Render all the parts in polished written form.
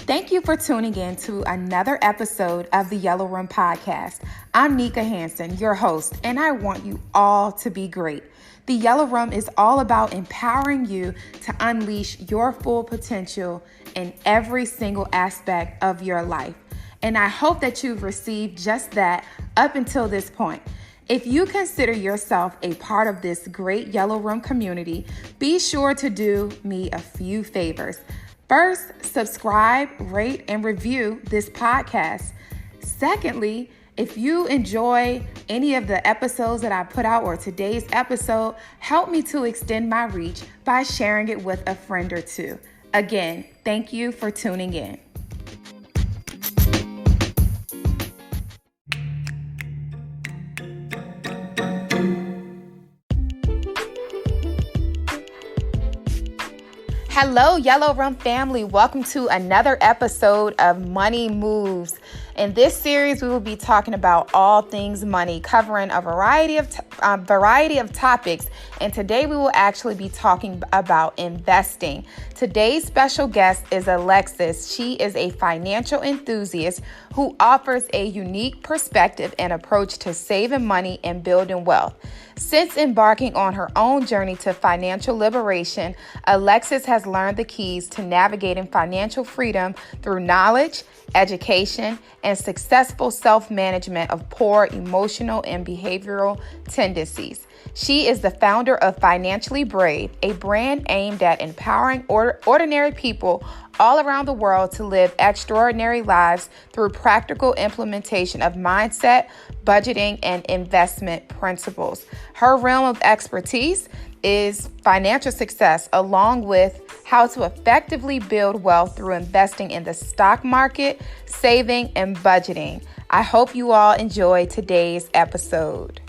Thank you for tuning in to another episode of the Yellow Room Podcast. I'm Nika Hansen, your host, and I want you all to be great. The Yellow Room is all about empowering you to unleash your full potential in every single aspect of your life. And I hope that you've received just that up until this point. If you consider yourself a part of this great Yellow Room community, be sure to do me a few favors. First, subscribe, rate, and review this podcast. Secondly, if you enjoy any of the episodes that I put out or today's episode, help me to extend my reach by sharing it with a friend or two. Again, thank you for tuning in. Hello, Yellow Room family. Welcome to another episode of Money Moves. In this series, we will be talking about all things money, covering a variety of topics. And today, we will actually be talking about investing. Today's special guest is Alexis. She is a financial enthusiast who offers a unique perspective and approach to saving money and building wealth. Since embarking on her own journey to financial liberation, Alexis has learned the keys to navigating financial freedom through knowledge, education, and successful self-management of poor emotional and behavioral tendencies. She is the founder of Financially Brave, a brand aimed at empowering ordinary people all around the world to live extraordinary lives through practical implementation of mindset, budgeting, and investment principles. Her realm of expertise is financial success, along with how to effectively build wealth through investing in the stock market, saving, and budgeting. I hope you all enjoy today's episode.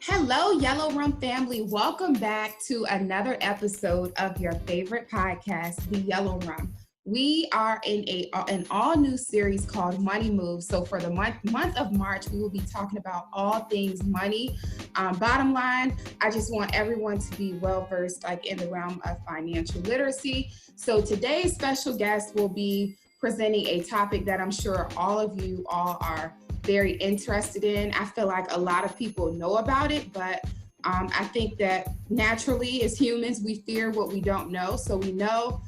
Hello, Yellow Room family. Welcome back to another episode of your favorite podcast, The Yellow Room. We are in an all-new series called Money Moves. So for the month of March, we will be talking about all things money. Bottom line, I just want everyone to be well-versed in the realm of financial literacy. So today's special guest will be presenting a topic that I'm sure all of you all are very interested in. I feel like a lot of people know about it, but I think that naturally as humans, we fear what we don't know. So we know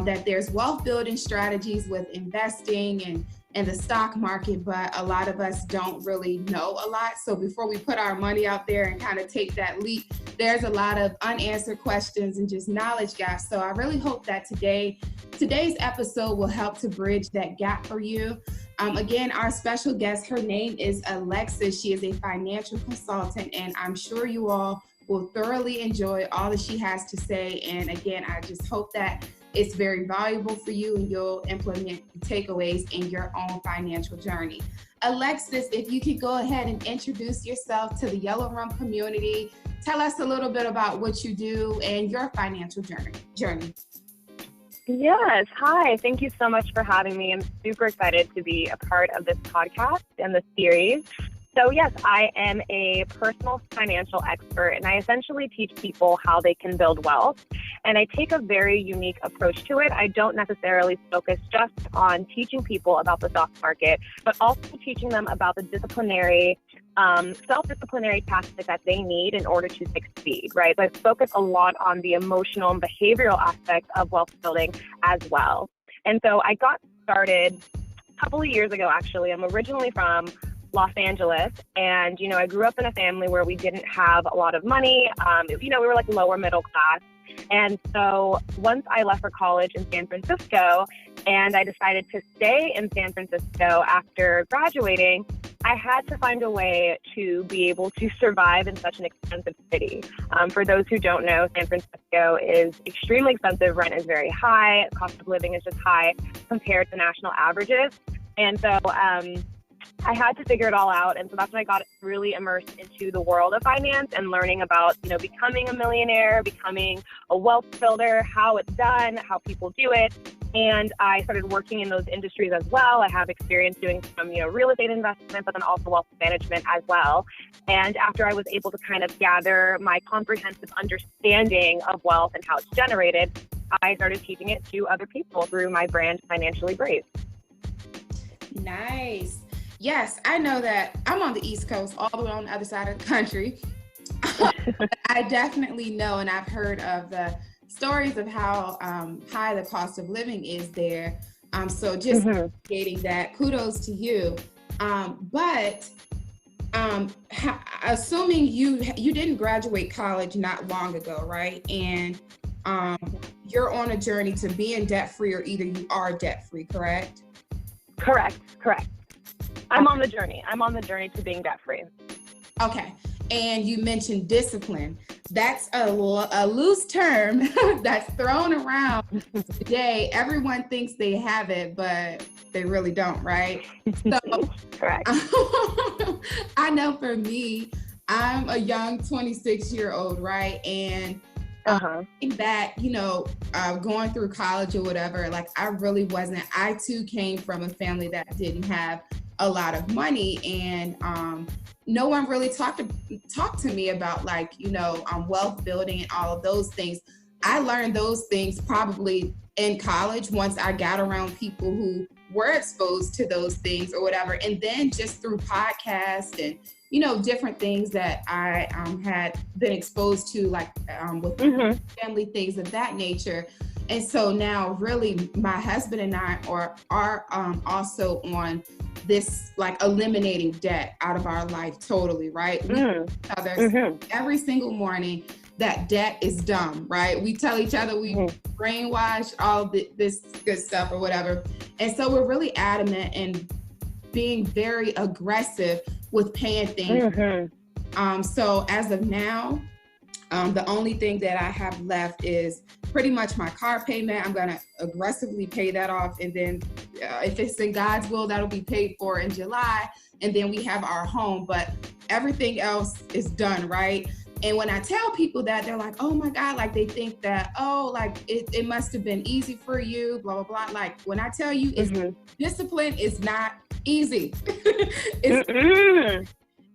that there's wealth building strategies with investing and the stock market, but a lot of us don't really know a lot. So before we put our money out there and kind of take that leap, there's a lot of unanswered questions and just knowledge gaps. So I really hope that today's episode will help to bridge that gap for you. Again, our special guest, her name is Alexis. She is a financial consultant, and I'm sure you all will thoroughly enjoy all that she has to say. And again, I just hope that it's very valuable for you and you'll implement takeaways in your own financial journey. Alexis, if you could go ahead and introduce yourself to the Yellow Room community, tell us a little bit about what you do and your financial journey. Yes. Hi. Thank you so much for having me. I'm super excited to be a part of this podcast and this series. So yes, I am a personal financial expert, and I essentially teach people how they can build wealth. And I take a very unique approach to it. I don't necessarily focus just on teaching people about the stock market, but also teaching them about the self-disciplinary tactics that they need in order to succeed, right? So I focus a lot on the emotional and behavioral aspects of wealth building as well. And so I got started a couple of years ago, actually. I'm originally from Los Angeles, and, I grew up in a family where we didn't have a lot of money. We were like lower middle class. And so once I left for college in San Francisco and I decided to stay in San Francisco after graduating, I had to find a way to be able to survive in such an expensive city. For those who don't know, San Francisco is extremely expensive. Rent is very high. Cost of living is just high compared to national averages. And so I had to figure it all out. And so that's when I got really immersed into the world of finance and learning about, becoming a millionaire, becoming a wealth builder, how it's done, how people do it. And I started working in those industries as well. I have experience doing some, real estate investment, but then also wealth management as well. And after I was able to kind of gather my comprehensive understanding of wealth and how it's generated, I started teaching it to other people through my brand, Financially Brave. Nice. Yes, I know that I'm on the East Coast, all the way on the other side of the country. I definitely know, and I've heard of the stories of how high the cost of living is there. So just getting that, kudos to you. But assuming you didn't graduate college not long ago, right? And you're on a journey to being debt-free, or either you are debt-free, correct? Correct. I'm on the journey. I'm on the journey to being debt-free. Okay. And you mentioned discipline. That's a loose term that's thrown around today. Everyone thinks they have it, but they really don't, right? So, correct. I know for me, I'm a young 26-year-old, right? And that, going through college or whatever, like I really wasn't. I too came from a family that didn't have a lot of money, and no one really talked to me about wealth building and all of those things. I learned those things probably in college once I got around people who were exposed to those things or whatever, and then just through podcasts and different things that I had been exposed to, like with family, things of that nature. And so now really my husband and I are also on this like eliminating debt out of our life totally, right? We tell each other every single morning that debt is dumb, right? We tell each other we brainwash all this good stuff or whatever. And so we're really adamant and being very aggressive with paying things. So as of now, the only thing that I have left is pretty much my car payment. I'm going to aggressively pay that off. And then if it's in God's will, that'll be paid for in July. And then we have our home, but everything else is done, right? And when I tell people that, they're like, oh my God, like they think that, it must have been easy for you, blah, blah, blah. Like when I tell you discipline is not easy.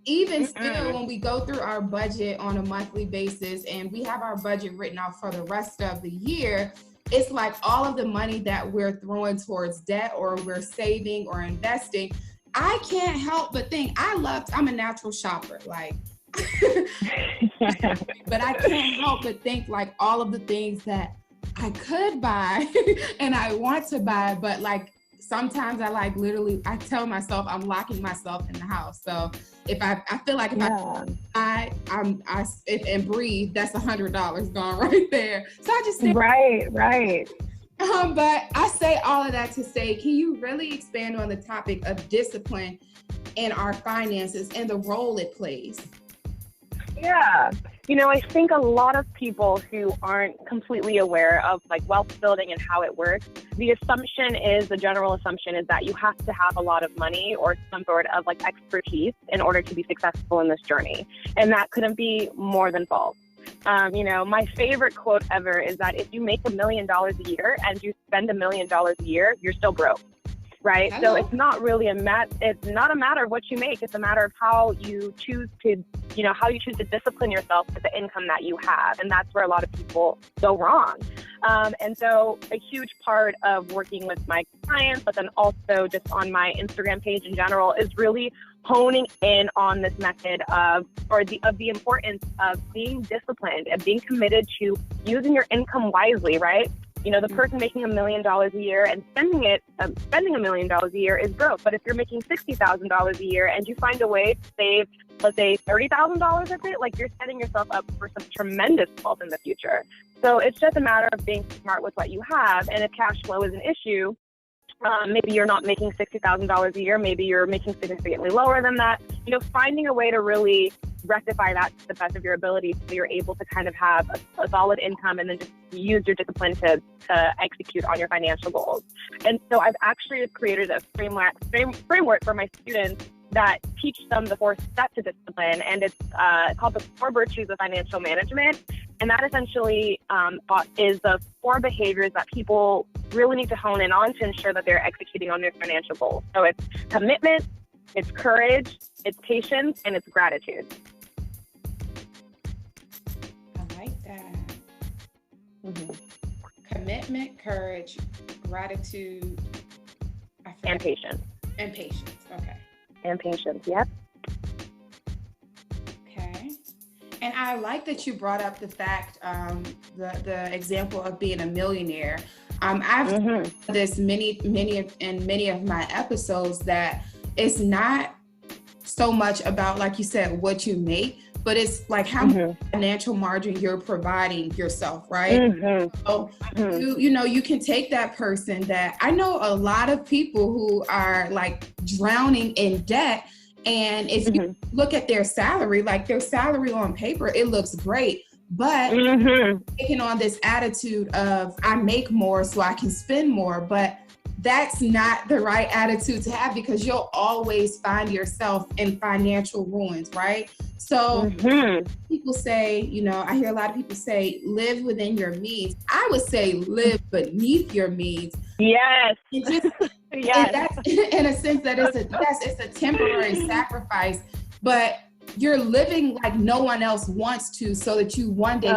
Even still, when we go through our budget on a monthly basis and we have our budget written out for the rest of the year, it's like all of the money that we're throwing towards debt or we're saving or investing, I can't help but think I'm a natural shopper, like, but I can't help but think like all of the things that I could buy and I want to buy, but like sometimes I tell myself I'm locking myself in the house. So if I feel like I breathe, that's $100 gone right there. So I just think right. But I say all of that to say, can you really expand on the topic of discipline in our finances and the role it plays? Yeah. I think a lot of people who aren't completely aware of like wealth building and how it works, the general assumption is that you have to have a lot of money or some sort of like expertise in order to be successful in this journey. And that couldn't be more than false. My favorite quote ever is that if you make $1 million a year and you spend $1 million a year, you're still broke. Right. Hello. So it's not really it's not a matter of what you make. It's a matter of how you choose to discipline yourself with the income that you have. And that's where a lot of people go wrong. And so a huge part of working with my clients, but then also just on my Instagram page in general, is really honing in on this method of the importance of being disciplined and being committed to using your income wisely, right? The person making $1 million a year and spending $1 million a year is broke. But if you're making $60,000 a year and you find a way to save, let's say $30,000 of it, like you're setting yourself up for some tremendous wealth in the future. So it's just a matter of being smart with what you have. And if cash flow is an issue, maybe you're not making $60,000 a year, maybe you're making significantly lower than that, finding a way to really rectify that to the best of your ability so you're able to kind of have a solid income and then just use your discipline to execute on your financial goals. And so I've actually created a framework for my students that teach them the 4 steps to discipline, and it's called the 4 virtues of financial management. And that essentially is the 4 behaviors that people really need to hone in on to ensure that they're executing on their financial goals. So it's commitment, it's courage, it's patience, and it's gratitude. I like that. Mm-hmm. Commitment, courage, gratitude, and patience. And patience. Okay. And patience. Yep. Okay. And I like that you brought up the fact, the example of being a millionaire. I've this many of my episodes that it's not so much about, like you said, what you make, but it's like how much financial margin you're providing yourself, right? So you can take that person that I know a lot of people who are like drowning in debt. And if you look at their salary, like their salary on paper, it looks great, but taking on this attitude of I make more so I can spend more, but that's not the right attitude to have, because you'll always find yourself in financial ruins, right? So people say, I hear a lot of people say, live within your means. I would say live beneath your means. Yes. And that's in a sense that it's a temporary sacrifice, but you're living like no one else wants to, so that you one day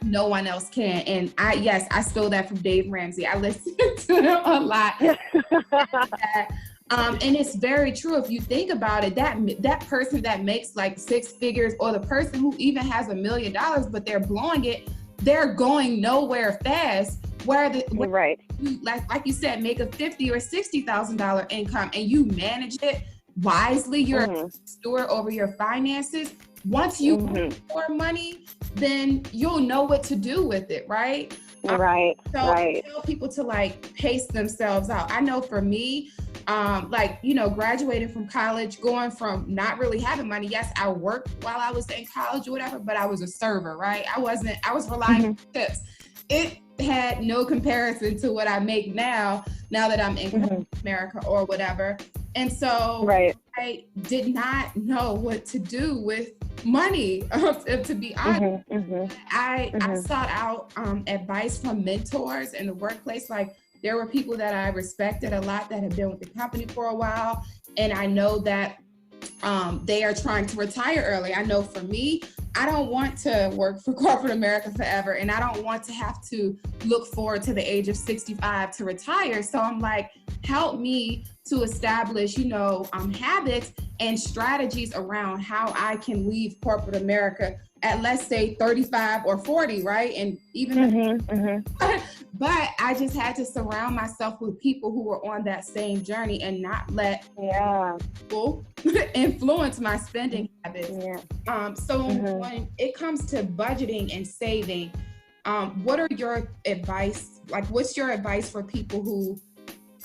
no one else can. And I stole that from Dave Ramsey. I listen to him a lot. And it's very true. If you think about it, that person that makes like 6 figures, or the person who even has $1 million, but they're blowing it, they're going nowhere fast. Right. You, like you said, make a $50,000 or $60,000 income and you manage it wisely. You're a steward over your finances. Once you make more money, then you'll know what to do with it, right? I tell people to like pace themselves out. I know for me, graduating from college, going from not really having money. Yes, I worked while I was in college or whatever, but I was a server, right? I was relying on tips. It had no comparison to what I make now that I'm in America or whatever. And so I did not know what to do with money, to be honest. I sought out advice from mentors in the workplace. Like, there were people that I respected a lot that have been with the company for a while. And I know that they are trying to retire early. I know for me, I don't want to work for corporate America forever. And I don't want to have to look forward to the age of 65 to retire. So I'm like, help me to establish, habits and strategies around how I can leave corporate America at, let's say, 35 or 40, right? And even, but I just had to surround myself with people who were on that same journey and not let people influence my spending habits. So when it comes to budgeting and saving, what are your advice? Like, what's your advice for people who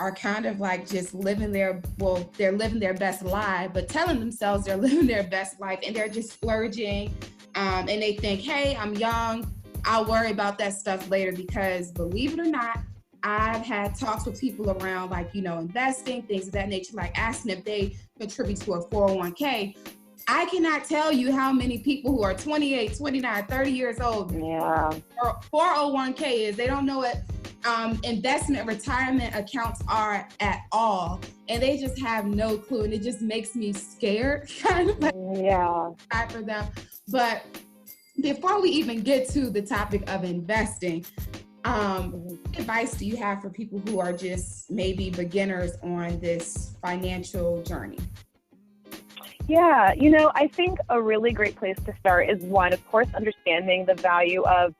are kind of like just they're living their best life, but telling themselves they're living their best life and they're just splurging, and they think, hey, I'm young, I'll worry about that stuff later? Because believe it or not, I've had talks with people around investing, things of that nature, like asking if they contribute to a 401k. I cannot tell you how many people who are 28, 29, 30 years old, or 401k is. They don't know what investment retirement accounts are at all. And they just have no clue. And it just makes me scared, kind of like for them. But before we even get to the topic of investing, what advice do you have for people who are just maybe beginners on this financial journey? Yeah, I think a really great place to start is, one, of course, understanding the value of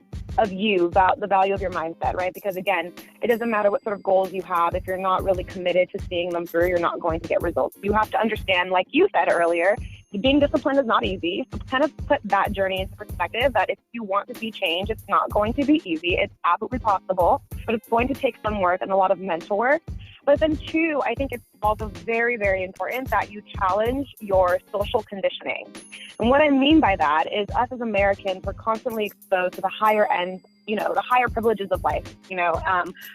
you, about the value of your mindset, right? Because again, it doesn't matter what sort of goals you have. If you're not really committed to seeing them through, you're not going to get results. You have to understand, like you said earlier, being disciplined is not easy. So kind of put that journey into perspective, that if you want to see change, it's not going to be easy. It's absolutely possible, but it's going to take some work and a lot of mental work. But then 2, I think it's also very, very important that you challenge your social conditioning. And what I mean by that is, us as Americans, we're constantly exposed to the higher end, the higher privileges of life.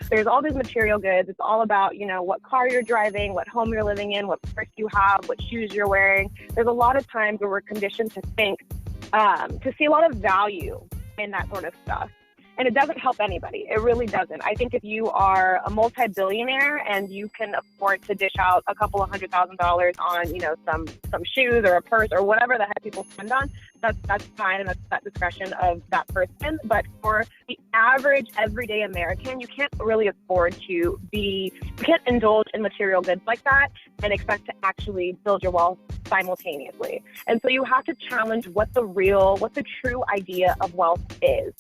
There's all these material goods. It's all about, what car you're driving, what home you're living in, what purse you have, what shoes you're wearing. There's a lot of times where we're conditioned to think, to see a lot of value and that sort of stuff. And it doesn't help anybody. It really doesn't. I think if you are a multi-billionaire and you can afford to dish out a couple of $100,000 on, you know, some shoes or a purse or whatever the heck people spend on, that's fine, and that's that discretion of that person. But for the average everyday American, you can't really afford you can't indulge in material goods like that and expect to actually build your wealth simultaneously. And so you have to challenge what the true idea of wealth is.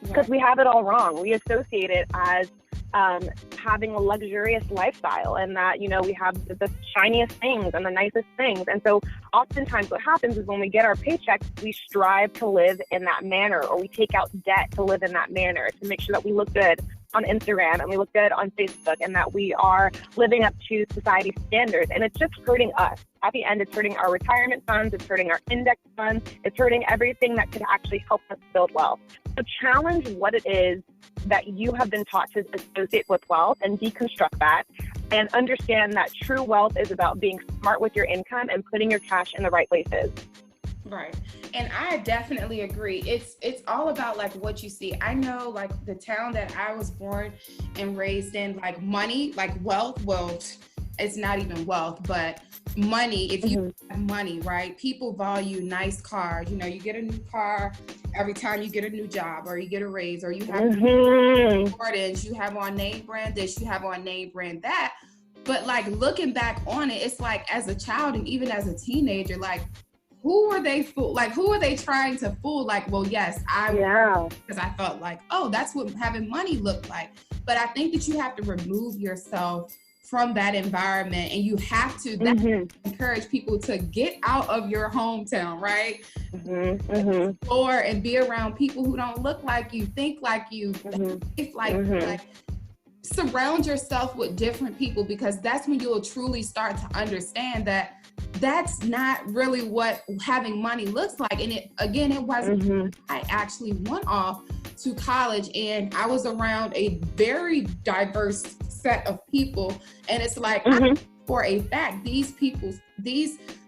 Because we have it all wrong. We associate it as having a luxurious lifestyle, and that, you know, we have the shiniest things and the nicest things. And so oftentimes what happens is when we get our paychecks, we strive to live in that manner, or we take out debt to live in that manner to make sure that we look good on Instagram and we look good on Facebook, and that we are living up to society's standards. And it's just hurting us. At the end, it's hurting our retirement funds, it's hurting our index funds, it's hurting everything that could actually help us build wealth. So challenge what it is that you have been taught to associate with wealth and deconstruct that, and understand that true wealth is about being smart with your income and putting your cash in the right places. Right. And I definitely agree. It's all about like what you see. I know like the town that I was born and raised in, like money, like wealth, well, it's not even wealth, but money, if you have money, right? People value nice cars. You know, you get a new car every time you get a new job, or you get a raise, or you have Jordans, you have on name brand this, you have on name brand that. But like looking back on it, it's like as a child and even as a teenager, like who were they who are they trying to fool? Like, well, yes, because I felt like, oh, that's what having money looked like. But I think that you have to remove yourself from that environment, and you have to encourage people to get out of your hometown, right? Explore and be around people who don't look like you, think like you, like surround yourself with different people, because that's when you'll truly start to understand that that's not really what having money looks like. And it wasn't. I actually went off to college and I was around a very diverse set of people, and it's like for a fact these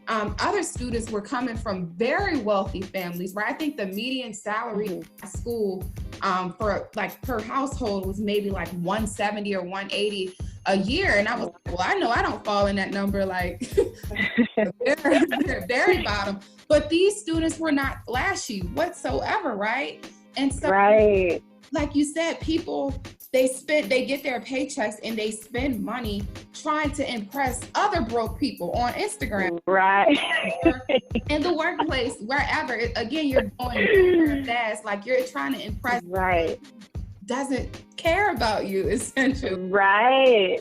other students were coming from very wealthy families, right? I think the median salary at school for like per household was maybe like 170 or 180 a year. And I was like, well, I know I don't fall in that number, like very bottom. But these students were not flashy whatsoever, right? And so, like you said, people, they get their paychecks and they spend money trying to impress other broke people on Instagram. Right. Or in the workplace, wherever. Again, you're going fast, like you're trying to impress. Right. Doesn't care about you, essentially. Right.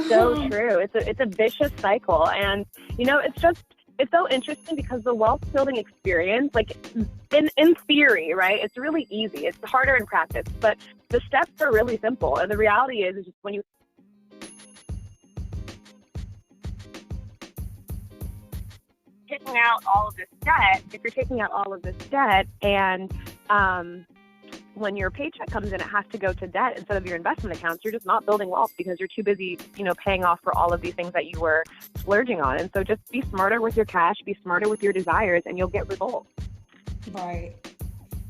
So true. It's a vicious cycle. And, you know, it's so interesting because the wealth building experience, like in theory, right, it's really easy. It's harder in practice, but the steps are really simple. And the reality is just when you if you're taking out all of this debt and when your paycheck comes in, it has to go to debt instead of your investment accounts. You're just not building wealth because you're too busy, you know, paying off for all of these things that you were splurging on. And so just be smarter with your cash, be smarter with your desires, and you'll get results. Right.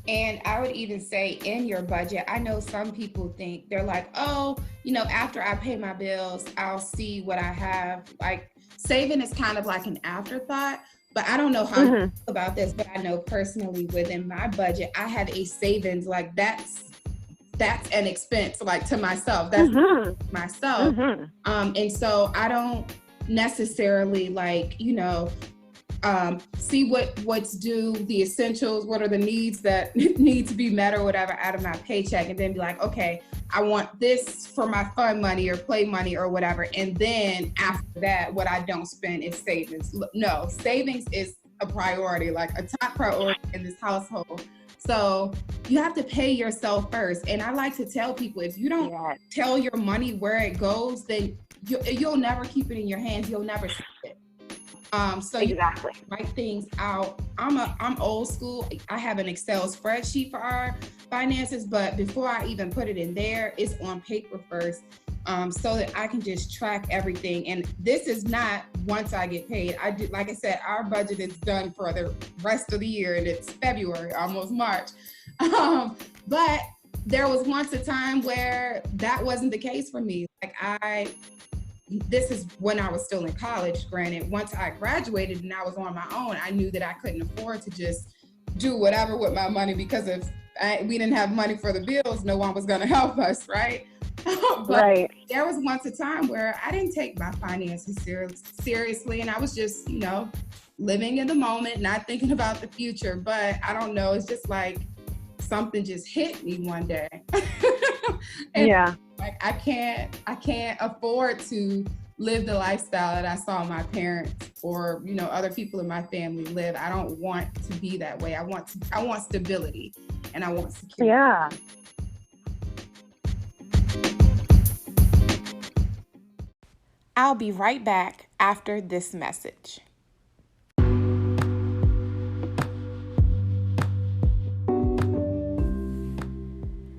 And I would even say in your budget, I know some people think they're like, oh, you know, after I pay my bills, I'll see what I have. Like saving is kind of like an afterthought. But I don't know how you feel about this, but I know personally within my budget, I have a savings, like that's an expense, like to myself. That's myself. And so I don't necessarily like, you know, see what's due, the essentials, what are the needs that need to be met or whatever out of my paycheck, and then be like, okay, I want this for my fun money or play money or whatever. And then after that, what I don't spend is savings. No, savings is a priority, like a top priority in this household. So you have to pay yourself first. And I like to tell people, if you don't tell your money where it goes, then you'll never keep it in your hands. You'll never see it. So you write things out. I'm old school. I have an Excel spreadsheet for our finances, but before I even put it in there, it's on paper first, so that I can just track everything. And this is not once I get paid. I do, like I said, our budget is done for the rest of the year, and it's February, almost March. But there was once a time where that wasn't the case for me. This is when I was still in college, granted. Once I graduated and I was on my own, I knew that I couldn't afford to just do whatever with my money, because if we didn't have money for the bills, no one was going to help us, right? But right. There was once a time where I didn't take my finances seriously, and I was just, living in the moment, not thinking about the future. But I don't know, it's just like something just hit me one day. And Yeah. like I can't afford to live the lifestyle that I saw my parents or other people in my family live. I don't want to be that way. I want stability, and I want security. Yeah. I'll be right back after this message.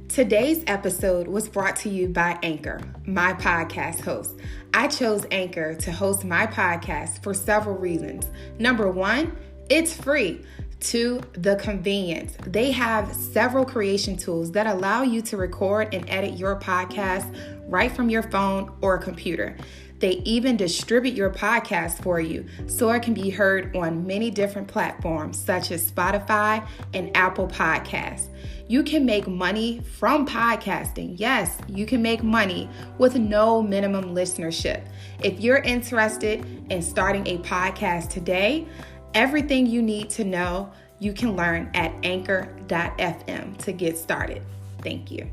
Today's episode was brought to you by Anchor, my podcast host. I chose Anchor to host my podcast for several reasons. Number one, it's free. Two, the convenience. They have several creation tools that allow you to record and edit your podcast right from your phone or computer. They even distribute your podcast for you so it can be heard on many different platforms such as Spotify and Apple Podcasts. You can make money from podcasting. Yes, you can make money with no minimum listenership. If you're interested in starting a podcast today, everything you need to know, you can learn at anchor.fm to get started. Thank you.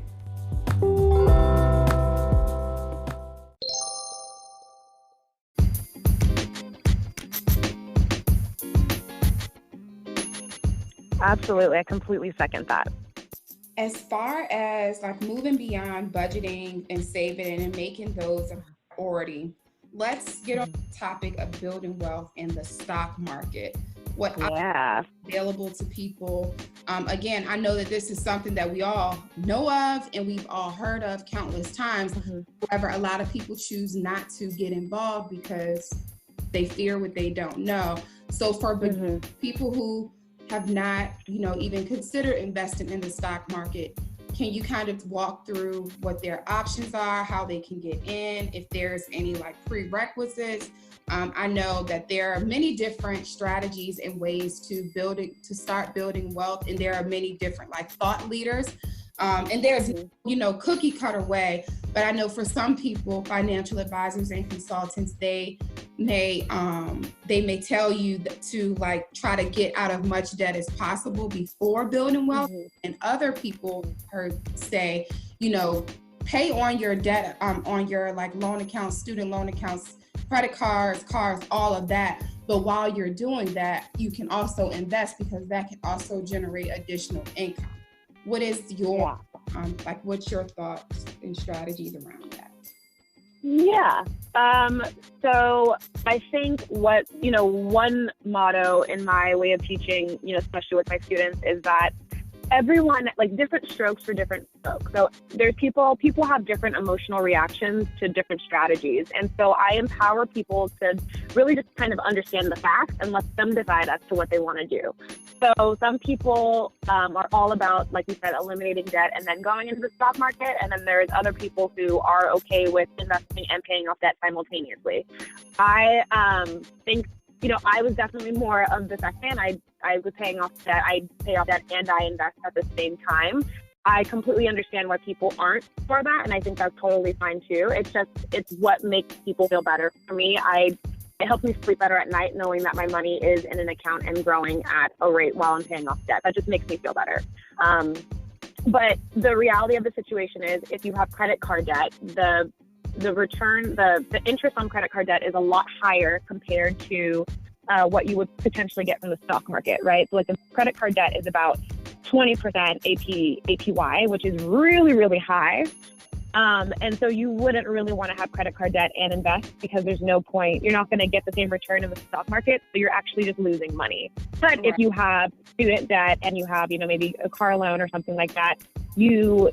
Absolutely. I completely second that. As far as like moving beyond budgeting and saving and making those a priority, let's get on the topic of building wealth in the stock market. What is available to people. Again, I know that this is something that we all know of and we've all heard of countless times. However, a lot of people choose not to get involved because they fear what they don't know. So for people who have not, even considered investing in the stock market, can you kind of walk through what their options are, how they can get in, if there's any like prerequisites? I know that there are many different strategies and ways to start building wealth, and there are many different like thought leaders. And there's, cookie cutter way, but I know for some people, financial advisors and consultants, they may tell you to like try to get out of much debt as possible before building wealth. And other people heard say, pay on your debt, on your like loan accounts, student loan accounts, credit cards, cars, all of that. But while you're doing that, you can also invest because that can also generate additional income. What is your, what's your thoughts and strategies around that? Yeah. So I think one motto in my way of teaching, especially with my students, is that everyone, like different strokes for different folks. So there's people have different emotional reactions to different strategies. And so I empower people to really just kind of understand the facts and let them decide as to what they want to do. So some people are all about, like you said, eliminating debt and then going into the stock market. And then there's other people who are okay with investing and paying off debt simultaneously. I think, I was definitely more of the second. I was paying off debt. I pay off debt and I invest at the same time. I completely understand why people aren't for that. And I think that's totally fine too. It's what makes people feel better. For me, it helps me sleep better at night knowing that my money is in an account and growing at a rate while I'm paying off debt. That just makes me feel better. But the reality of the situation is if you have credit card debt, the return, the interest on credit card debt is a lot higher compared to what you would potentially get from the stock market, right? So like the credit card debt is about 20% APY, which is really, really high. And so you wouldn't really want to have credit card debt and invest because there's no point. You're not going to get the same return in the stock market. So you're actually just losing money. But if you have student debt and you have, maybe a car loan or something like that, you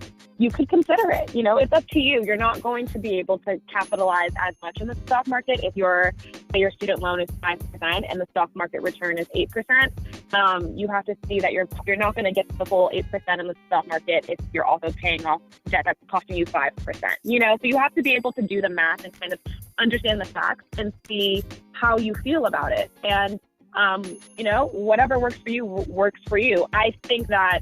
could consider it. It's up to you. You're not going to be able to capitalize as much in the stock market if you're say your student loan is 5% and the stock market return is 8%, you have to see that you're not going to get the full 8% in the stock market if you're also paying off debt that's costing you 5%. So you have to be able to do the math and kind of understand the facts and see how you feel about it. And whatever works for you works for you. I think that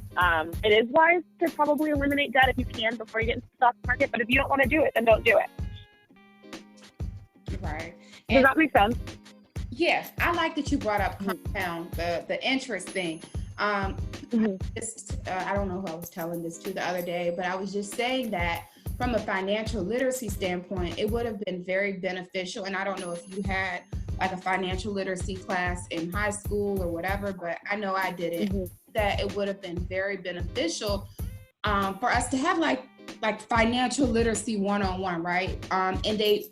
it is wise to probably eliminate debt if you can before you get into the stock market. But if you don't want to do it, then don't do it. Right. Does that make sense? Yeah, I like that you brought up compound, the interest thing. I don't know who I was telling this to the other day, but I was just saying that from a financial literacy standpoint, it would have been very beneficial. And I don't know if you had like a financial literacy class in high school or whatever, but I know I didn't, that it would have been very beneficial for us to have like financial literacy one-on-one, right? And they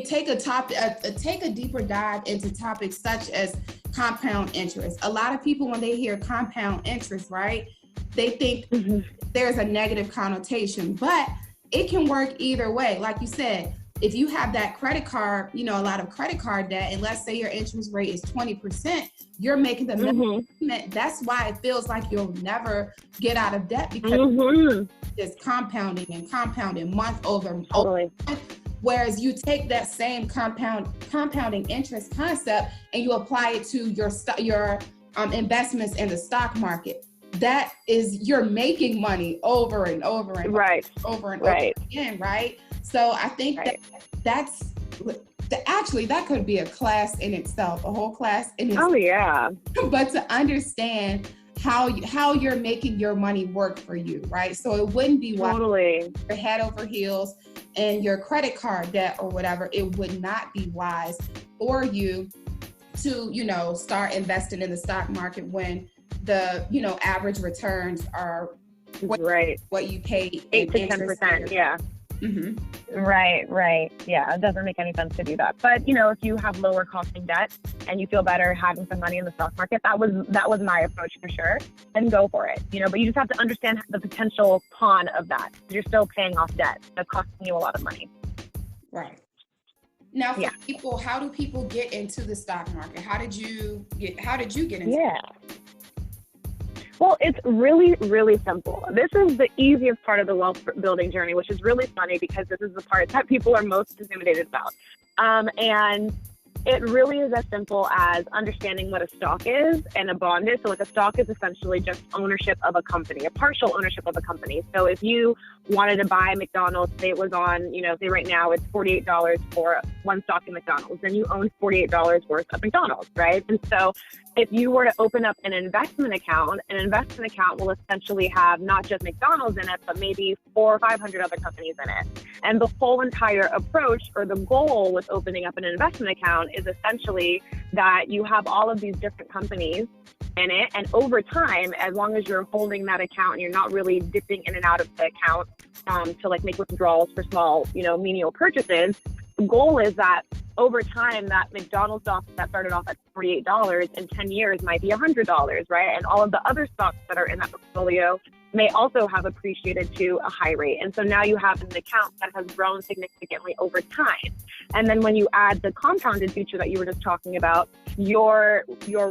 take a deeper dive into topics such as compound interest. A lot of people, when they hear compound interest, right, they think there's a negative connotation, but it can work either way. Like you said, if you have that credit card, a lot of credit card debt, and let's say your interest rate is 20%, you're making the minimum payment. That's why it feels like you'll never get out of debt, because it's compounding and compounding month over month. Whereas you take that same compounding interest concept and you apply it to your investments in the stock market. That is, you're making money over and over and over again, right? So I think that's actually, that could be a class in itself, a whole class in itself. Oh yeah. But to understand how you're making your money work for you, right? So it wouldn't be wise you're head over heels and your credit card debt or whatever. It would not be wise for you to, start investing in the stock market when the, average returns are what you pay 8 to 10%. Yeah. Right. Yeah, it doesn't make any sense to do that. But if you have lower costing debt and you feel better having some money in the stock market, that was my approach for sure. Then go for it. But you just have to understand the potential con of that. You're still paying off debt that's costing you a lot of money. Right. Now, for people, how do people get into the stock market? How did you get into it? Well, it's really, really simple. This is the easiest part of the wealth building journey, which is really funny because this is the part that people are most intimidated about. And it really is as simple as understanding what a stock is and a bond is. So like a stock is essentially just ownership of a company, a partial ownership of a company. So if you wanted to buy McDonald's, say it was on, say right now it's $48 for one stock in McDonald's, then you own $48 worth of McDonald's, right? And so if you were to open up an investment account will essentially have not just McDonald's in it, but maybe 400 or 500 other companies in it. And the whole entire approach or the goal with opening up an investment account is essentially that you have all of these different companies in it. And over time, as long as you're holding that account and you're not really dipping in and out of the account to like make withdrawals for small, menial purchases, the goal is that over time, that McDonald's stock that started off at $48 in 10 years might be $100, right? And all of the other stocks that are in that portfolio may also have appreciated to a high rate. And so now you have an account that has grown significantly over time. And then when you add the compounded feature that you were just talking about, your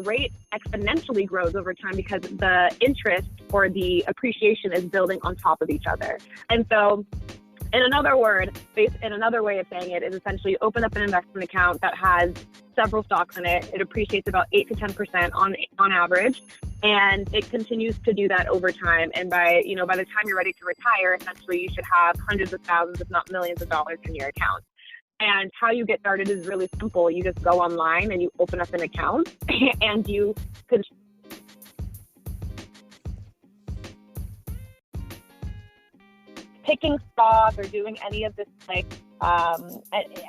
rate exponentially grows over time because the interest or the appreciation is building on top of each other. And so in another way of saying it is essentially open up an investment account that has several stocks in it. It appreciates about 8 to 10% on average, and it continues to do that over time. And by the time you're ready to retire, essentially you should have hundreds of thousands, if not millions of dollars in your account. And how you get started is really simple. You just go online and you open up an account and you can picking stock or doing any of this, like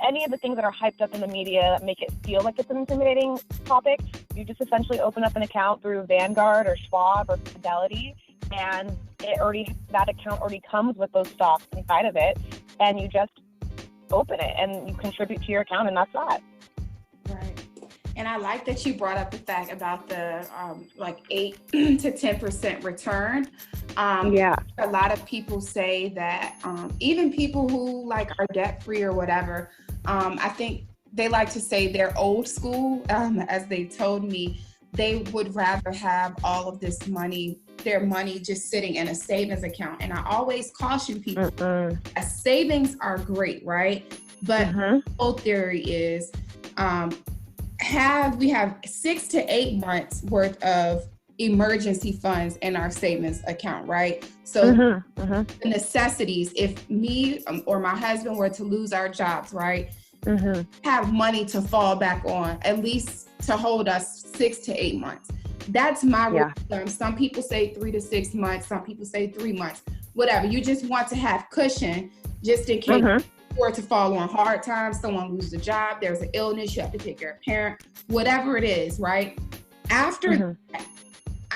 any of the things that are hyped up in the media that make it feel like it's an intimidating topic. You just essentially open up an account through Vanguard or Schwab or Fidelity, and that account already comes with those stocks inside of it, and you just open it and you contribute to your account, and that's that. Right. And I like that you brought up the fact about the 8 to 10% return. A lot of people say that even people who are debt free or whatever, I think they like to say they're old school, as they told me. They would rather have all of this money, their money, just sitting in a savings account. And I always caution people, savings are great, right? But the whole theory is we have 6 to 8 months worth of emergency funds in our savings account, right? So the necessities, if me or my husband were to lose our jobs, right? Have money to fall back on, at least to hold us 6 to 8 months. That's my rule of thumb. Some people say 3 to 6 months. Some people say 3 months. Whatever. You just want to have cushion just in case for it to fall on hard times. Someone loses a job. There's an illness. You have to take care of a parent. Whatever it is, right? After that,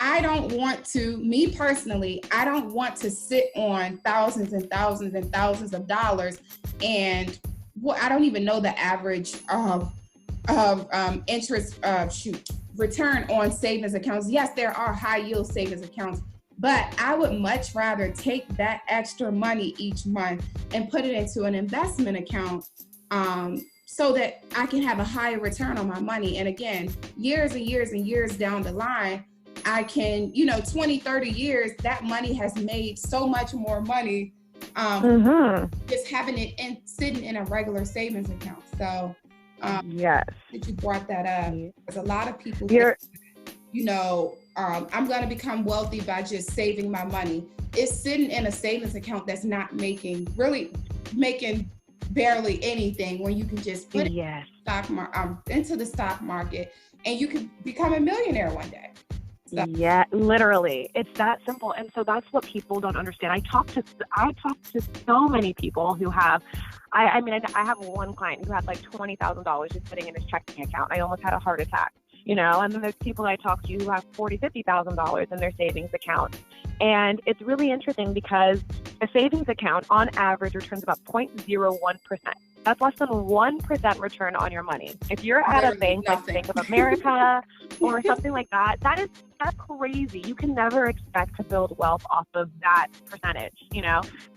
I don't want to, me personally, I don't want to sit on thousands and thousands and thousands of dollars, and I don't even know the average interest return on savings accounts. Yes, there are high yield savings accounts, but I would much rather take that extra money each month and put it into an investment account so that I can have a higher return on my money. And again, years and years and years down the line, I can, 20, 30 years, that money has made so much more money just having it sitting in a regular savings account. So that you brought that up, because a lot of people think, I'm going to become wealthy by just saving my money. It's sitting in a savings account that's not making barely anything, when you can just put it into the stock market, and you can become a millionaire one day. So. Yeah, literally. It's that simple. And so that's what people don't understand. I talk to so many people who have, I have one client who had like $20,000 just sitting in his checking account. I almost had a heart attack, and then there's people I talk to who have $40,000, $50,000 in their savings account. And it's really interesting because a savings account on average returns about 0.01%. That's less than 1% return on your money. If you're at a bank like Bank of America or something like that, that's crazy. You can never expect to build wealth off of that percentage,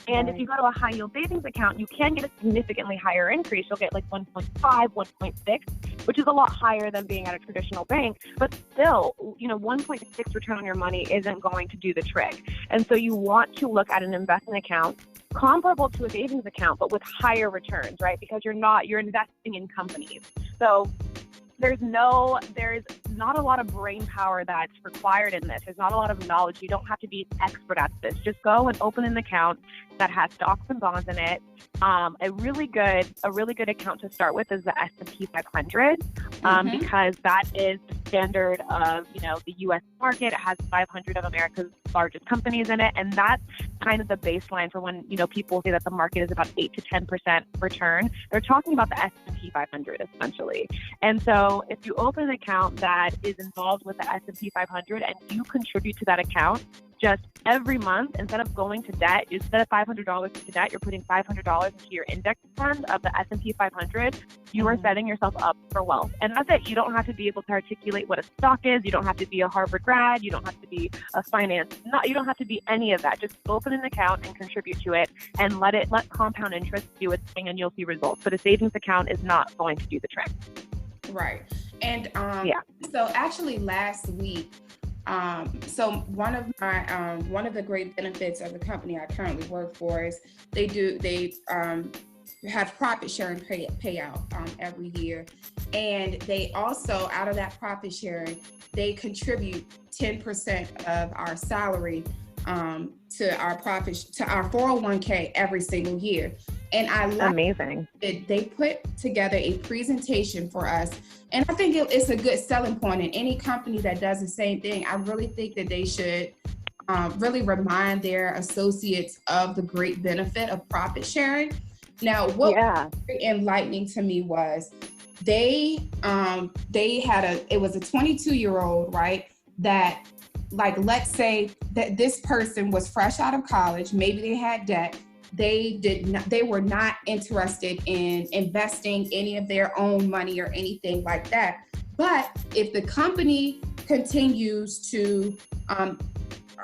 And if you go to a high yield savings account, you can get a significantly higher increase. You'll get like 1.5, 1.6, which is a lot higher than being at a traditional bank. But still, 1.6 return on your money isn't going to do the trick. And so you want to look at an investment account comparable to a savings account, but with higher returns, right? Because you're investing in companies. So there's not a lot of brain power that's required in this. There's not a lot of knowledge. You don't have to be an expert at this. Just go and open an account that has stocks and bonds in it. A really good account to start with is the S&P 500, because that is the standard of, the U.S. market. It has 500 of America's largest companies in it. And that's kind of the baseline for when, people say that the market is about 8 to 10% return. They're talking about the S&P 500 essentially. And so if you open an account that is involved with the S&P 500 and you contribute to that account, just every month, instead of going to debt, instead of $500 to debt, you're putting $500 into your index fund of the S&P 500. You are setting yourself up for wealth. And that's it. You don't have to be able to articulate what a stock is. You don't have to be a Harvard grad. You don't have to be a you don't have to be any of that. Just open an account and contribute to it, and let compound interest do its thing, and you'll see results. But a savings account is not going to do the trick. Right. And so actually last week, so one of the great benefits of the company I currently work for is they have profit sharing payout every year, and they also, out of that profit sharing, they contribute 10% of our salary to our 401k every single year. And I love amazing. They put together a presentation for us, and I think it's a good selling point. And any company that does the same thing, I really think that they should really remind their associates of the great benefit of profit sharing. Now, what was very enlightening to me was it was a 22-year-old, right? That, like, let's say that this person was fresh out of college, maybe they had debt. They were not interested in investing any of their own money or anything like that. But if the company continues to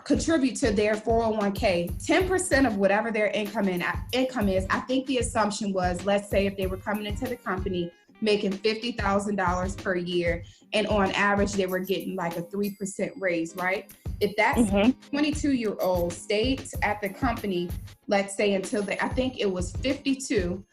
contribute to their 401k, 10% of whatever their income is, I think the assumption was, let's say if they were coming into the company making $50,000 per year, and on average they were getting like a 3% raise, right? If that's 22-year-old stayed at the company, let's say until I think it was 52,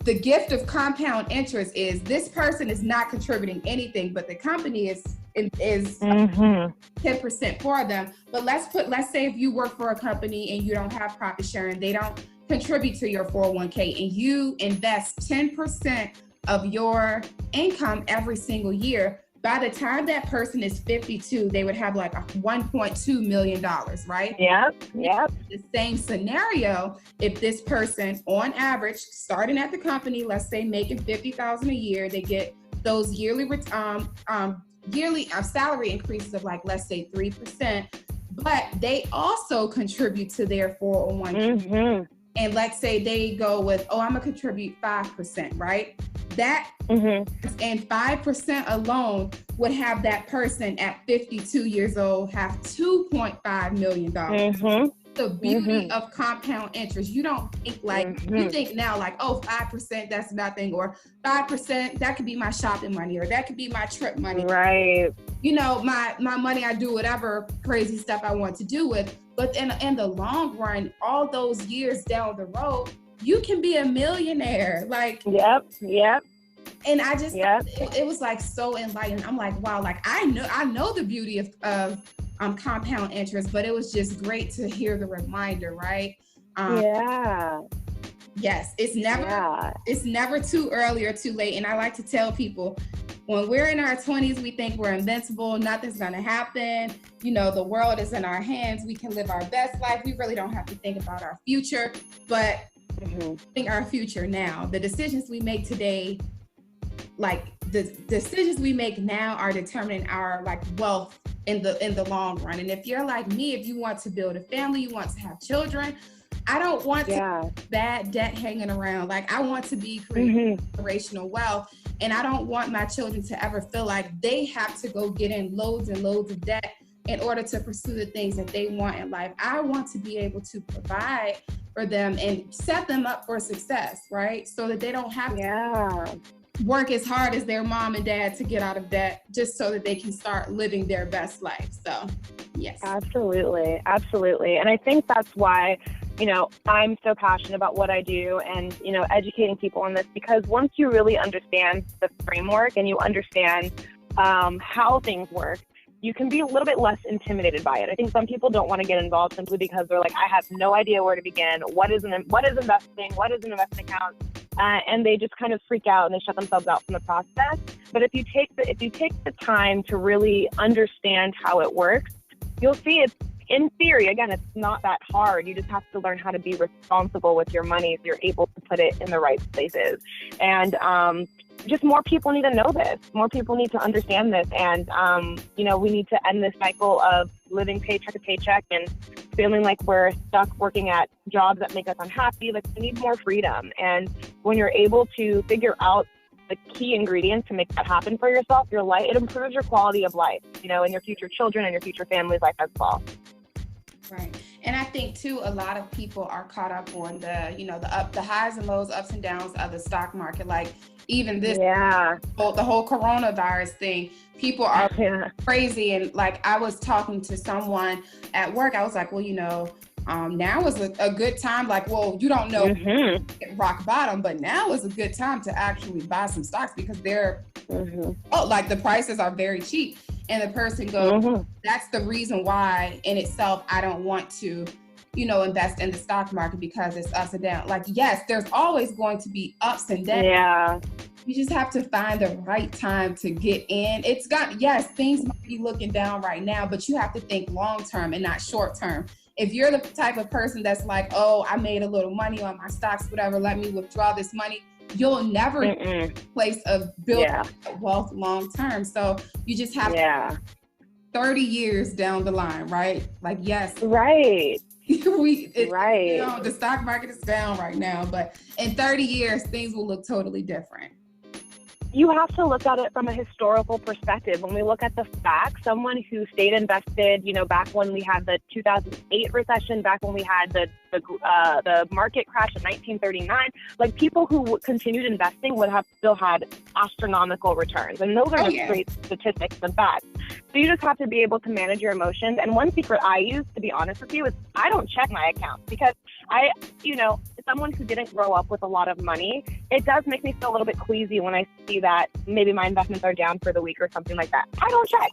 the gift of compound interest is this person is not contributing anything, but the company is 10% for them. But let's say if you work for a company and you don't have profit sharing, they don't contribute to your 401k, and you invest 10% of your income every single year. By the time that person is 52, they would have like $1.2 million, right? Yep. The same scenario, if this person on average, starting at the company, let's say making $50,000 a year, they get those yearly salary increases of like, let's say 3%, but they also contribute to their 401k. And let's say they go with, I'm gonna contribute 5%, right? That and 5% alone would have that person at 52 years old have $2.5 million. The beauty of compound interest. You don't think like, you think now like, 5%, that's nothing, or 5%, that could be my shopping money, or that could be my trip money. Right. You know, my money, I do whatever crazy stuff I want to do with. But in the long run, all those years down the road, you can be a millionaire. Like, Yep. And I just, it was like so enlightening. I'm like, wow, like I know the beauty of compound interest, but it was just great to hear the reminder, right? Yes, it's never too early or too late. And I like to tell people, when we're in our 20s, we think we're invincible, nothing's gonna happen. You know, the world is in our hands. We can live our best life. We really don't have to think about our future, but think our future now. The decisions we make today, like the decisions we make now are determining our like wealth in the long run. And if you're like me, if you want to build a family, you want to have children, I don't want to have bad debt hanging around. Like I want to be creating generational wealth, and I don't want my children to ever feel like they have to go get in loads and loads of debt in order to pursue the things that they want in life. I want to be able to provide for them and set them up for success, right? So that they don't have to work as hard as their mom and dad to get out of debt, just so that they can start living their best life. So, yes. Absolutely. And I think that's why, you know, I'm so passionate about what I do and, you know, educating people on this, because once you really understand the framework and you understand how things work, you can be a little bit less intimidated by it. I think some people don't want to get involved simply because they're like, I have no idea where to begin. What is investing? What is an investment account? And they just kind of freak out and they shut themselves out from the process. But if you take the time to really understand how it works, you'll see it's, in theory, again, it's not that hard. You just have to learn how to be responsible with your money so you're able to put it in the right places. And just more people need to know this. More people need to understand this. And, you know, we need to end this cycle of living paycheck to paycheck and feeling like we're stuck working at jobs that make us unhappy. Like, we need more freedom. And when you're able to figure out the key ingredients to make that happen for yourself, your life, it improves your quality of life, you know, and your future children and your future family's life as well. Right. And I think too, a lot of people are caught up on the, you know, the highs and lows, ups and downs of the stock market. Like even this, the whole coronavirus thing, people are crazy. And like, I was talking to someone at work, I was like, well, you know, now is a good time. Like, well, you don't know rock bottom, but now is a good time to actually buy some stocks because they're, like the prices are very cheap. And the person goes, that's the reason why in itself, I don't want to, you know, invest in the stock market because it's ups and downs. Like, yes, there's always going to be ups and downs. Yeah. You just have to find the right time to get in. Things might be looking down right now, but you have to think long-term and not short-term. If you're the type of person that's like, oh, I made a little money on my stocks, whatever, let me withdraw this money, you'll never get to a place of building wealth long term. So you just have 30 years down the line, right? Like, yes. Right. You know, the stock market is down right now, but in 30 years, things will look totally different. You have to look at it from a historical perspective. When we look at the facts, someone who stayed invested, back when we had the 2008 recession, back when we had the market crash in 1939, like people who continued investing would have still had astronomical returns. And those are great statistics and facts. So you just have to be able to manage your emotions. And one secret I use, to be honest with you, is I don't check my account because someone who didn't grow up with a lot of money, it does make me feel a little bit queasy when I see that maybe my investments are down for the week or something like that. I don't check.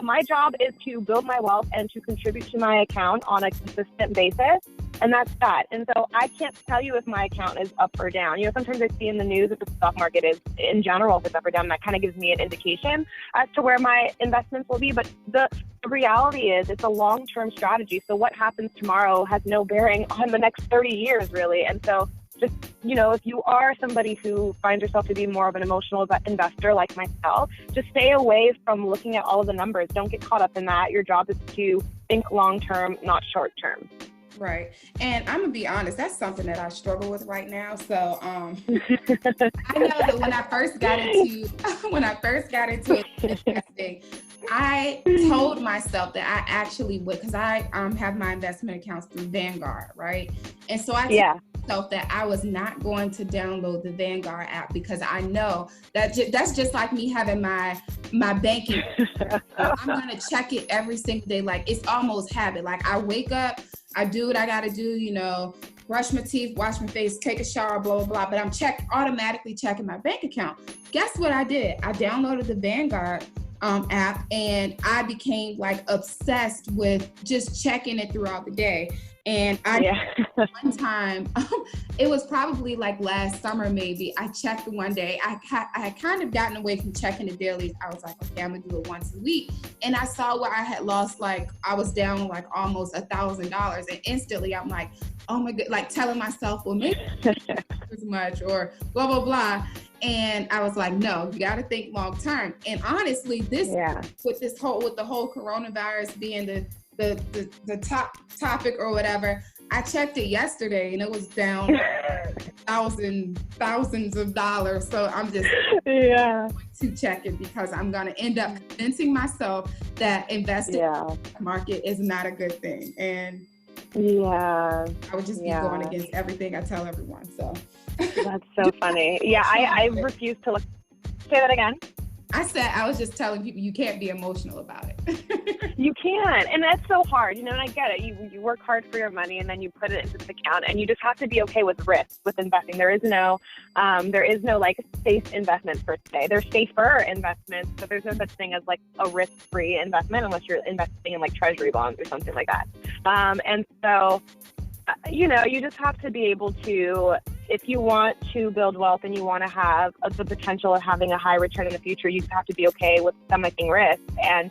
My job is to build my wealth and to contribute to my account on a consistent basis. And that's that. And so I can't tell you if my account is up or down. Sometimes I see in the news that the stock market is, in general, if it's up or down, that kind of gives me an indication as to where my investments will be. But the reality is it's a long-term strategy. So what happens tomorrow has no bearing on the next 30 years, really. And so just, if you are somebody who finds yourself to be more of an emotional investor like myself, just stay away from looking at all of the numbers. Don't get caught up in that. Your job is to think long-term, not short-term. Right. And I'm gonna be honest, that's something that I struggle with right now. So I know that when I first got into investing, I told myself that I actually would, because I have my investment accounts through Vanguard, right? And so I told myself that I was not going to download the Vanguard app because I know that that's just like me having my banking. I'm gonna check it every single day. Like it's almost habit. Like I wake up, I do what I gotta do, brush my teeth, wash my face, take a shower, blah, blah, blah. But I'm automatically checking my bank account. Guess what I did? I downloaded the Vanguard app and I became like obsessed with just checking it throughout the day. And one time, it was probably like last summer, maybe, I checked one day. I had kind of gotten away from checking the dailies. I was like, okay, I'm gonna do it once a week. And I saw where I had lost, I was down like almost $1,000. And instantly I'm like, oh my God, like telling myself, well, maybe as much or blah, blah, blah. And I was like, no, you got to think long term. And honestly, with the whole coronavirus being the top topic or whatever, I checked it yesterday and it was down thousands of dollars. So I'm just going to check it because I'm going to end up convincing myself that investing in the market is not a good thing. And I would just be going against everything I tell everyone. So that's so funny. Yeah, I refuse to look. Say that again. I was just telling people you can't be emotional about it. You can, and that's so hard, and I get it. You work hard for your money, and then you put it into this account, and you just have to be okay with risk with investing. There is no like safe investment per se. There's safer investments, but there's no such thing as like a risk-free investment unless you're investing in like treasury bonds or something like that. And so, you just have to be able to, if you want to build wealth and you want to have the potential of having a high return in the future, you have to be okay with stomaching risk. And,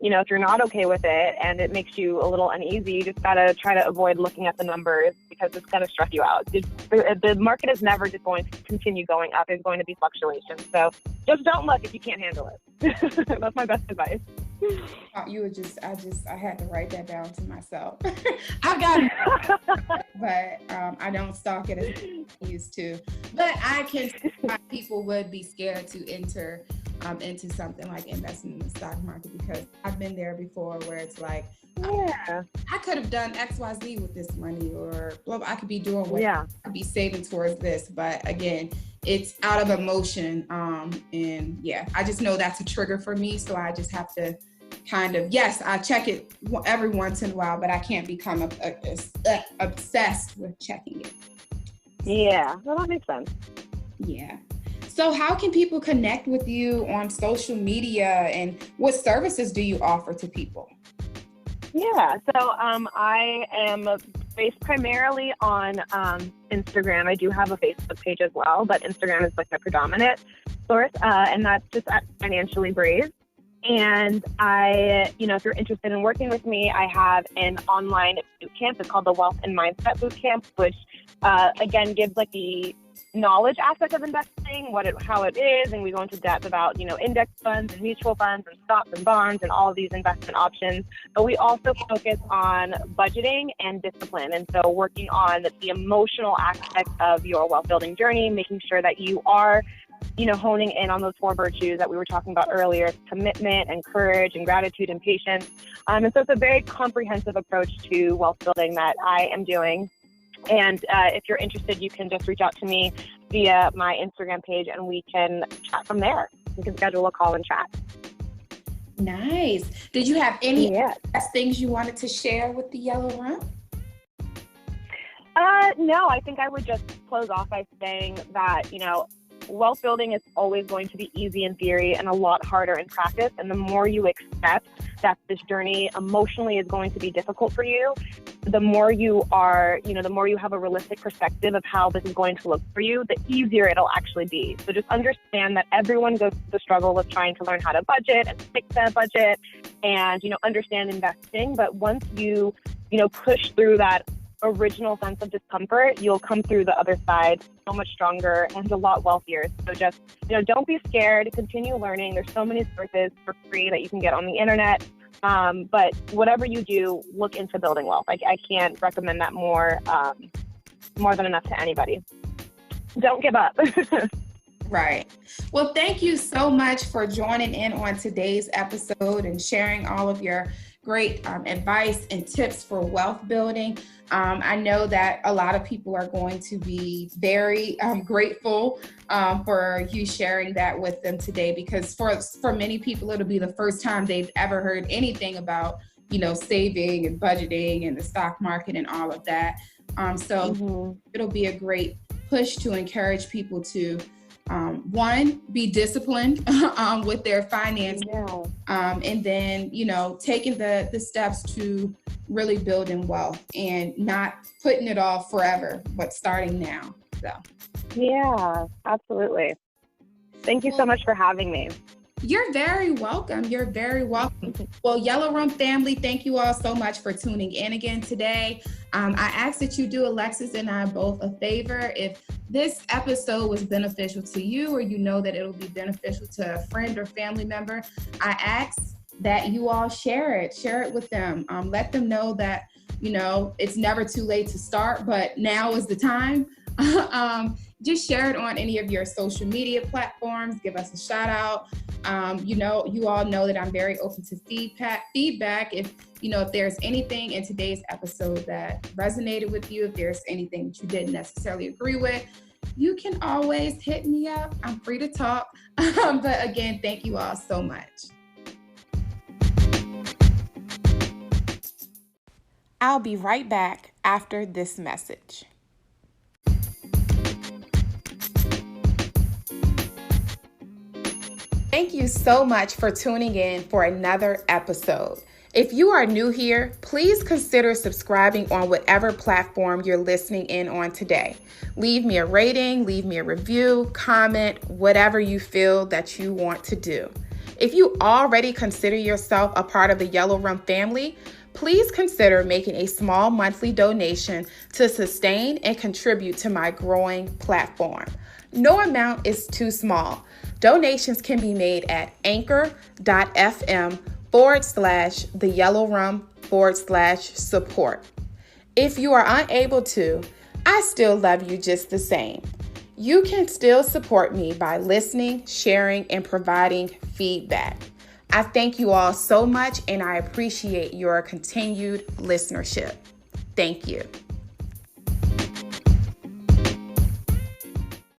if you're not okay with it and it makes you a little uneasy, you just got to try to avoid looking at the numbers because it's going to stress you out. The market is never just going to continue going up. There's going to be fluctuations. So just don't look if you can't handle it. That's my best advice. I had to write that down to myself. I got it, but I don't stalk it as I used to. But I can see why people would be scared to enter into something like investing in the stock market, because I've been there before where it's like, I could have done XYZ with this money, or I could be doing what I could be saving towards this. But again, it's out of emotion. And I just know that's a trigger for me. So I just have to kind of, I check it every once in a while, but I can't become obsessed with checking it. Yeah, well, that makes sense. Yeah. So how can people connect with you on social media, and what services do you offer to people? Yeah, so I am based primarily on Instagram. I do have a Facebook page as well, but Instagram is like my predominant source, and that's just at Financially Brave. And if you're interested in working with me, I have an online boot camp. It's called the Wealth and Mindset Boot Camp, which again gives like the knowledge aspect of investing, how it is, and we go into depth about index funds and mutual funds and stocks and bonds and all of these investment options. But we also focus on budgeting and discipline, and so working on the emotional aspect of your wealth building journey, making sure that you are honing in on those 4 virtues that we were talking about earlier: commitment and courage and gratitude and patience. And so it's a very comprehensive approach to wealth building that I am doing. And if you're interested, you can just reach out to me via my Instagram page and we can chat from there. We can schedule a call and chat. Nice. Did you have any things you wanted to share with the Yellow Room? No, I think I would just close off by saying that, wealth building is always going to be easy in theory and a lot harder in practice. And the more you accept that this journey emotionally is going to be difficult for you, the more you are, the more you have a realistic perspective of how this is going to look for you, the easier it'll actually be. So just understand that everyone goes through the struggle of trying to learn how to budget and stick to that budget and, understand investing. But once you, push through that original sense of discomfort, you'll come through the other side so much stronger and a lot wealthier. So just, don't be scared. Continue learning. There's so many sources for free that you can get on the internet. But whatever you do, look into building wealth. I can't recommend that more than enough to anybody. Don't give up. Right. Well, thank you so much for joining in on today's episode and sharing all of your great advice and tips for wealth building. I know that a lot of people are going to be very grateful for you sharing that with them today, because for many people, it'll be the first time they've ever heard anything about, saving and budgeting and the stock market and all of that. It'll be a great push to encourage people to one, be disciplined with their finances, and then, taking the steps to really building wealth and not putting it off forever, but starting now. So. Yeah, absolutely. Thank you so much for having me. You're very welcome. You're very welcome. Well, Yellow Room family, thank you all so much for tuning in again today. I ask that you do Alexis and I both a favor. If this episode was beneficial to you, or that it'll be beneficial to a friend or family member, I ask that you all share it with them. Let them know that, it's never too late to start, but now is the time. Just share it on any of your social media platforms. Give us a shout out. You all know that I'm very open to feedback. If there's anything in today's episode that resonated with you, if there's anything that you didn't necessarily agree with, you can always hit me up. I'm free to talk. But again, thank you all so much. I'll be right back after this message. Thank you so much for tuning in for another episode. If you are new here, please consider subscribing on whatever platform you're listening in on today. Leave me a rating, leave me a review, comment, whatever you feel that you want to do. If you already consider yourself a part of the Yellow Room family, please consider making a small monthly donation to sustain and contribute to my growing platform. No amount is too small. Donations can be made at anchor.fm/theyellowroom/support. If you are unable to, I still love you just the same. You can still support me by listening, sharing, and providing feedback. I thank you all so much, and I appreciate your continued listenership. Thank you.